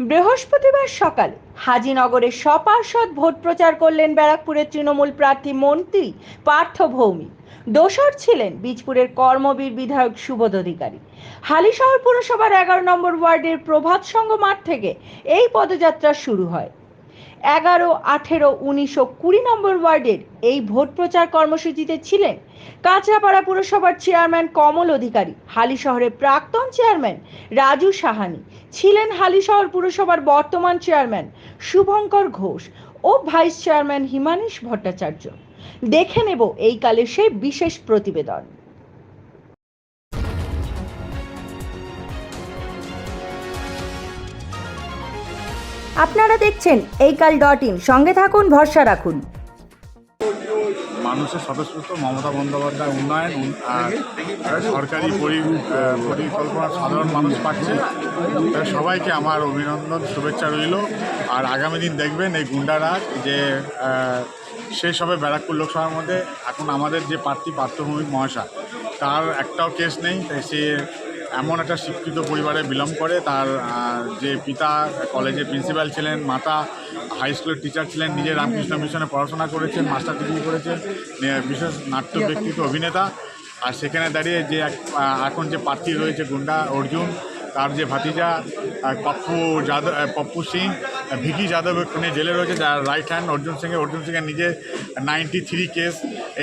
বৃহস্পতিবার সকালে হাজীনগরে সপার্ষদ ভোট প্রচার করলেন ব্যারাকপুরের তৃণমূল প্রার্থী মন্ত্রী পার্থ ভৌমিক। দোসর ছিলেন বীজপুরের কর্মবীর বিধায়ক সুবোধ অধিকারী। হালিশহর পুরসভার 11 নম্বর ওয়ার্ডের প্রভাত সংঘ মাঠ থেকে এই পদযাত্রা শুরু হয়। 11, 18, 19 ও 20 নম্বর ওয়ার্ডের এই ভোট প্রচার কর্মসূচিতে ছিলেন কাঁচরাপাড়া পুরসভার চেয়ারম্যান কমল অধিকারী, হালিশহরের প্রাক্তন চেয়ারম্যান রাজু সাহানি, ছিলেন হালিশহর পুরসভার বর্তমান চেয়ারম্যান শুভঙ্কর ঘোষ ও ভাইস চেয়ারম্যান হিমানীশ ভট্টাচার্য। দেখে নেব এই কালের সেই বিশেষ প্রতিবেদন। আপনারা দেখছেন এইকাল.in, সঙ্গে থাকুন, ভরসা রাখুন। মানুষের স্বতঃস্ফূর্ত মমতা বন্দ্যোপাধ্যায় উন্নয়ন আর সরকারি পরিকল্পনা সাধারণ মানুষ পাচ্ছে। সবাইকে আমার অভিনন্দন, শুভেচ্ছা রইল। আর আগামী দিন দেখবেন এই গুন্ডারাজ যে শেষ হবে ব্যারাকপুর লোকসভার মধ্যে। এখন আমাদের যে প্রার্থী পার্থ ভৌমিক মহাশয়, তার একটাও কেস নেই। তাই সে এমন একটা শিক্ষিত পরিবারে বিলং করে। তার যে পিতা কলেজের প্রিন্সিপাল ছিলেন, মাতা হাই স্কুলের টিচার ছিলেন, নিজে রামকৃষ্ণ মিশনে পড়াশোনা করেছেন, মাস্টার ডিগ্রি করেছেন, বিশেষ নাট্য ব্যক্তিত্ব, অভিনেতা। আর সেখানে দাঁড়িয়ে যে এখন যে প্রার্থী রয়েছে গুন্ডা অর্জুন, তার যে ভাতিজা পপ্পু সিং, ভিকি যাদব এখানে জেলে রয়েছে, যার রাইট হ্যান্ড অর্জুন সিংয়ের নিজে 93 কেস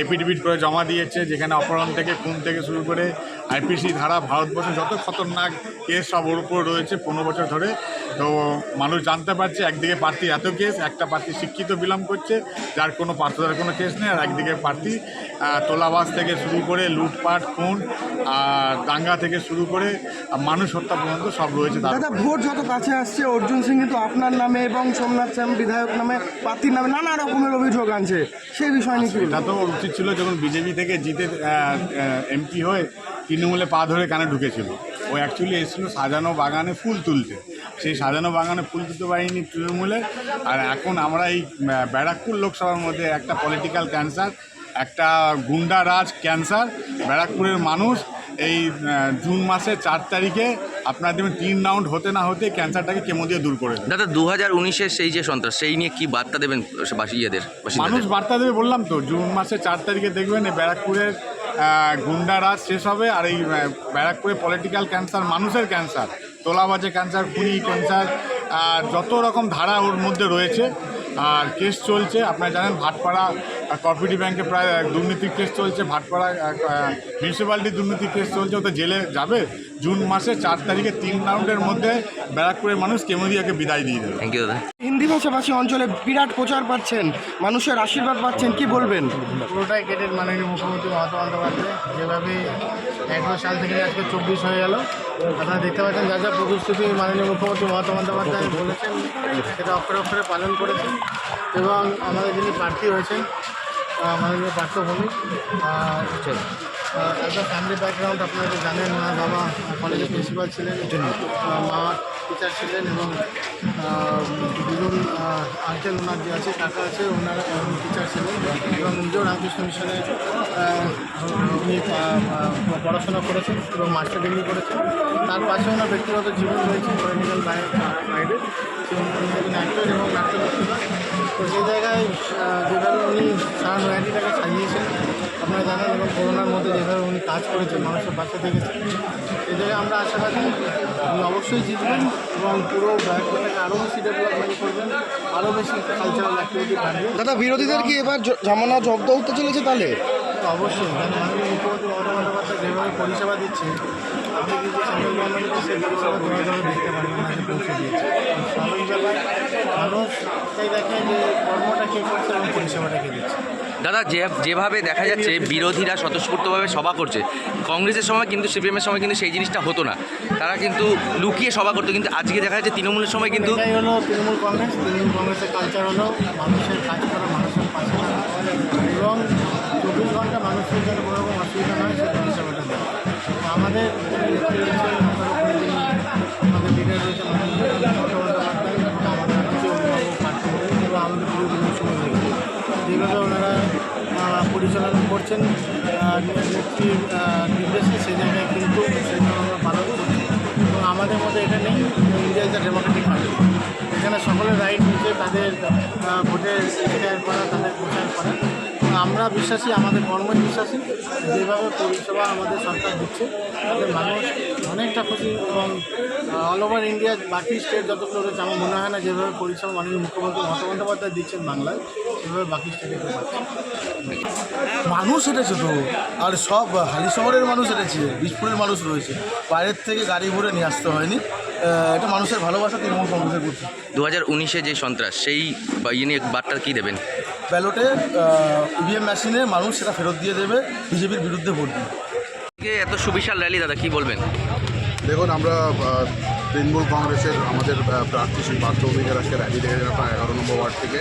এফিডেভিট করে জমা দিয়েছে, যেখানে অপহরণ থেকে খুন থেকে শুরু করে আইপিসি ধারা, ভারতবর্ষে যত খতরনাক কেস সব ওর উপর রয়েছে 15 বছর ধরে। তো মানুষ জানতে পারছে একদিকে প্রার্থী এত কেস, একটা প্রার্থী শিক্ষিত বিলম্ব করছে যার কোনো প্রার্থীদের কোনো কেস নেই, আর একদিকে প্রার্থী তোলাবাজ থেকে শুরু করে লুটপাট, খুন, আর দাঙ্গা থেকে শুরু করে মানুষ হত্যা পর্যন্ত সব রয়েছে। দাদা, ভোট যত কাছে আসছে অর্জুন সিং কিন্তু আপনার নামে এবং সোমনাথ শ্যাম বিধায়ক নামে প্রার্থীর নামে নানা রকমের অভিযোগ আনছে, সেই বিষয় নিয়ে এটা তো উচিত ছিল যখন বিজেপি থেকে জিতে এমপি হয়ে তৃণমূলে পা ধরে কানে ঢুকেছিল। ও অ্যাকচুয়ালি এসেছিল সাজানো বাগানে ফুল তুলতে, সেই সাজানো বাগানে ফুল তুলতে পারিনি তৃণমূলে। আর এখন আমরা এই ব্যারাকপুর লোকসভার মধ্যে একটা পলিটিক্যাল ক্যান্সার, একটা গুন্ডারাজ ক্যান্সার। ব্যারাকপুরের মানুষ এই জুন মাসের 4 তারিখে আপনার দেখবেন 3 রাউন্ড হতে না হতে ক্যান্সারটাকে কেমো দিয়ে দূর করে দেবে। দাদা, 2019-এর সেই যে সন্ত্রাস, সেই নিয়ে কি বার্তা দেবেন মানুষ বার্তা দেবে বললাম তো, জুন মাসের 4 তারিখে দেখবেন এই ব্যারাকপুরের গুন্ডারাজ শেষ হবে। আর এই ব্যারাকপুরে পলিটিক্যাল ক্যান্সার, মানুষের ক্যান্সার, তোলাবাজে ক্যান্সার, খুনি ক্যান্সার, যত রকম ধারা ওর মধ্যে রয়েছে। আর কেস চলছে, আপনারা জানেন ভাটপাড়া কোঅপারেটিভ ব্যাংকে প্রায় দুর্নীতির কেস চলছে, ভাটপাড়া মিউনিসিপ্যালিটি দুর্নীতির কেস চলছে। ওতে জেলে যাবে। জুন মাসের 4 তারিখে 3 রাউন্ডের মধ্যে ব্যারাকপুরের মানুষ কেমোদিয়াকে বিদায় দিয়ে দেবে। থ্যাংক ইউ দাদা। হিন্দি ভাষাভাষী অঞ্চলে বিরাট প্রচার পাচ্ছেন, মানুষের আশীর্বাদ পাচ্ছেন, কি বলবেন? পুরোটাই কেটেন মাননীয় মুখ্যমন্ত্রী মমতা বন্দ্যোপাধ্যায় যেভাবে 11 সাল থেকে আজকে 24 হয়ে গেল। আপনারা দেখতে পাচ্ছেন যা যা প্রতিশ্রুতি মাননীয় মুখ্যমন্ত্রী মমতা বন্দ্যোপাধ্যায় বলেছেন সেটা অক্ষরে অক্ষরে পালন করেছেন। এবং আমাদের যিনি প্রার্থী হয়েছেন মাননীয় পার্থ ভৌমিক, একটা ফ্যামিলি ব্যাকগ্রাউন্ড আপনারা তো জানেন। ওনার বাবা কলেজের প্রিন্সিপাল ছিলেন, মা টিচার ছিলেন, এবং দুজন আঙ্কেল ওনার যে আছে, কাকা আছে, ওনারা টিচার ছিলেন, এবং নিজেও রামকৃষ্ণ মিশনে উনি পড়াশোনা করেছেন এবং মাস্টার ডিগ্রি করেছেন। তার পাশে ওনার ব্যক্তিগত জীবন রয়েছে পলিটিক্যাল বাইরে, একজন অ্যাক্টর এবং নাট্যদর্শিকা। তো সেই জায়গায় যেভাবে উনি সারা নয়াটিটাকে সাজিয়েছেন আপনারা জানেন, এবং করোনার মধ্যে যেভাবে উনি কাজ করেছেন, মানুষের পাশে থেকেছেন, এই জায়গায় আমরা আশাবাদী উনি অবশ্যই জিতবেন এবং পুরো ব্যারাকপুরটাকে আরও বেশি ডেভেলপমেন্ট করবেন, আরও বেশি কালচারাল অ্যাক্টিভিটি থাকবে। দাদা, বিরোধীদের কি এবার জামানা জব্দ হতে চলেছে তাহলে? অবশ্যই, কারণ মাননীয় মুখ্যমন্ত্রী মমতা বন্দ্যোপাধ্যায় যেভাবে পরিষেবা দিচ্ছে, আপনি কিন্তু সেন্ট্রাল গভর্নমেন্টকে সেই পরিষেবা দোকানে দেখতে পারবেন না যে পৌঁছে দিয়েছে। স্বাভাবিক ব্যাপার, মানুষ তাই দেখে যে কর্মটা কে করছে এবং পরিষেবাটা কে দিচ্ছে। দাদা, যেভাবে দেখা যাচ্ছে বিরোধীরা স্বতঃস্ফূর্তভাবে সভা করছে, কংগ্রেসের সময় কিন্তু সিপিএমের সময় কিন্তু সেই জিনিসটা হতো না, তারা কিন্তু লুকিয়ে সভা করতো। কিন্তু আজকে দেখা যাচ্ছে তৃণমূলের সময় কিন্তু এটাই হলো তৃণমূল কংগ্রেসের কালচার হলো মানুষের কাজ করা, মানুষের পাশে থাকা, এবং 24 ঘন্টা মানুষের জন্য কোনো রকম অসুবিধা নয় সেই পরিষেবাটা দেয়। আমাদের নেত্রী রয়েছে, আমাদের লিডার রয়েছে মমতা বন্দ্যোপাধ্যায়, আমাদের হচ্ছে অভিভাবক পার্থ ভৌমিক, এবং আমাদের পুরো সময় যেভাবে ওনারা পরিচালনা করছেন নেত্রীর নির্দেশে, সেই জায়গায় কিন্তু সেটা আমরা পালন করছি। এবং আমাদের মধ্যে এটা নেই, India is the Democratic country. এখানে সকলের রাইট রয়েছে তাদের ভোটের এখতিয়ার করা, তাদের প্রচার করা। আমরা বিশ্বাসী, আমাদের কর্মে বিশ্বাসী, যেভাবে পরিষেবা আমাদের সরকার দিচ্ছে তাতে মানুষ অনেকটা খুশি এবং অল ওভার ইন্ডিয়া বাকি স্টেট যতগুলো রয়েছে আমার মনে হয় না যেভাবে পরিষেবা মাননীয় মুখ্যমন্ত্রী মমতা বন্দ্যোপাধ্যায় দিচ্ছেন বাংলায় সেভাবে বাকি স্টেটে পাচ্ছে। মানুষ এসেছে তো, আর সব হালি শহরের মানুষ এসেছে, বীজপুরের মানুষ রয়েছে, বাইরের থেকে গাড়ি ভরে নিয়ে আসতে হয়নি। এটা মানুষের ভালোবাসা তৃণমূল কংগ্রেসের প্রতি। 2019-এ যে সন্ত্রাস সেই ইয়ে নিয়ে বার্তা কী দেবেন? ব্যালটে ইভিএম মেশিনে মানুষ সেটা ফেরত দিয়ে দেবে, বিজেপির বিরুদ্ধে ভোট দিবে। এত সুবিশাল র্যালি দাদা, কি বলবেন? দেখুন, আমরা তৃণমূল কংগ্রেসের আমাদের প্রার্থী শ্রী পার্থ ভৌমিকের আজকে র্যালি দেখে গেলাম 11 নম্বর ওয়ার্ড থেকে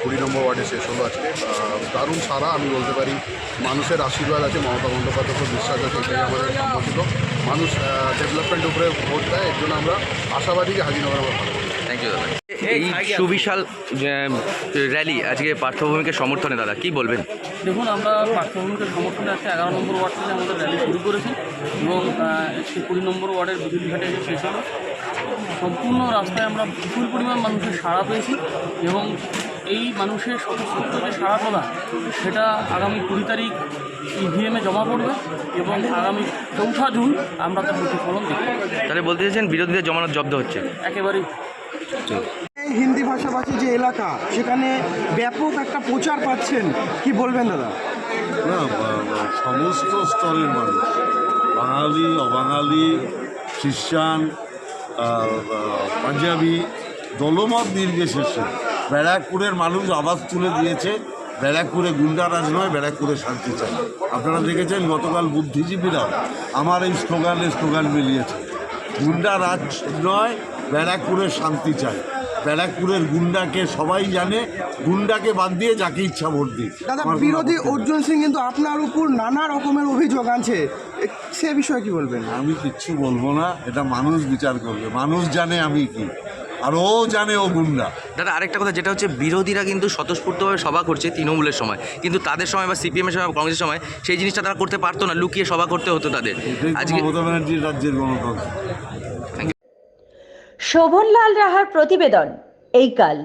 20 নম্বর ওয়ার্ডে শেষ হলো আজকে। দারুণ সারা, আমি বলতে পারি মানুষের আশীর্বাদ আছে, মমতা বন্দ্যোপাধ্যায়ের উপর বিশ্বাস আছে, এটাই আমাদের কাম্য ছিল। মানুষ ডেভেলপমেন্ট উপরে ভোট দেয়, এর জন্য আমরা আশাবাদী যে হাজিনগর আমরা ভালো। থ্যাংক ইউ দাদা। এই সুবিশাল র্যালি আজকে পার্থ ভৌমিকের সমর্থনে দাদা কি বলবেন? দেখুন, আমরা পার্থভূমিকের সমর্থনে আজকে 11 নম্বর ওয়ার্ড থেকে আমাদের র্যালি শুরু করেছি এবং 20 নম্বর ওয়ার্ডের বিদ্যুৎঘাটে এসে শেষ হলো। সম্পূর্ণ রাস্তায় আমরা বিপুল পরিমাণ মানুষের সাড়া পেয়েছি এবং এই মানুষের স্বতঃস্ফূর্ত যে সাড়া প্রদান সেটা আগামী 20 তারিখ ইভিএমে জমা পড়বে এবং আগামী 4 জুন আমরা তার প্রতিফলন দেখব। তাহলে বলতে চাইছেন বিরোধীদের জমানত জব্দ হচ্ছে? একেবারেই। এই হিন্দি ভাষাভাষী যে এলাকা সেখানে ব্যাপক একটা প্রচার পাচ্ছেন, কি বলবেন দাদা? না, সমস্ত স্তরের মানুষ, বাঙালি, অবাঙালি, খ্রিস্টান, পাঞ্জাবি, দলমত নির্বিশেষে ব্যারাকপুরের মানুষ আওয়াজ তুলে দিয়েছে। ব্যারাকপুরে গুন্ডারাজ নয়, ব্যারাকপুরে শান্তি চাই। আপনারা দেখেছেন গতকাল বুদ্ধিজীবীরা আমার এই স্লোগান মিলিয়েছে, গুন্ডারাজ নয়, ব্যারাকপুরের শান্তি চাই। ব্যারাকপুরের গুন্ডাকে সবাই জানে, গুন্ডাকে বাদ দিয়ে যাকে ইচ্ছা ভোট দিই। দাদা, বিরোধী অর্জুন সিং কিন্তু আপনার উপর নানা রকমের অভিযোগ আনছে, সে বিষয়ে কি বলবেন? আমি কিচ্ছু বলবো না, এটা মানুষ বিচার করবে। মানুষ জানে আমি কি, আর ও জানে ও গুন্ডা। দাদা আরেকটা কথা যেটা হচ্ছে বিরোধীরা কিন্তু স্বতঃস্ফূর্তভাবে সভা করছে তৃণমূলের সময়, কিন্তু তাদের সময় বা সিপিএমের সময়, কংগ্রেসের সময় সেই জিনিসটা তারা করতে পারতো না, লুকিয়ে সভা করতে হতো তাদের। আজকে মমতা ব্যানার্জির রাজ্যের গণতন্ত্র। শোভনলাল রাহার প্রতিবেদন এই কাল।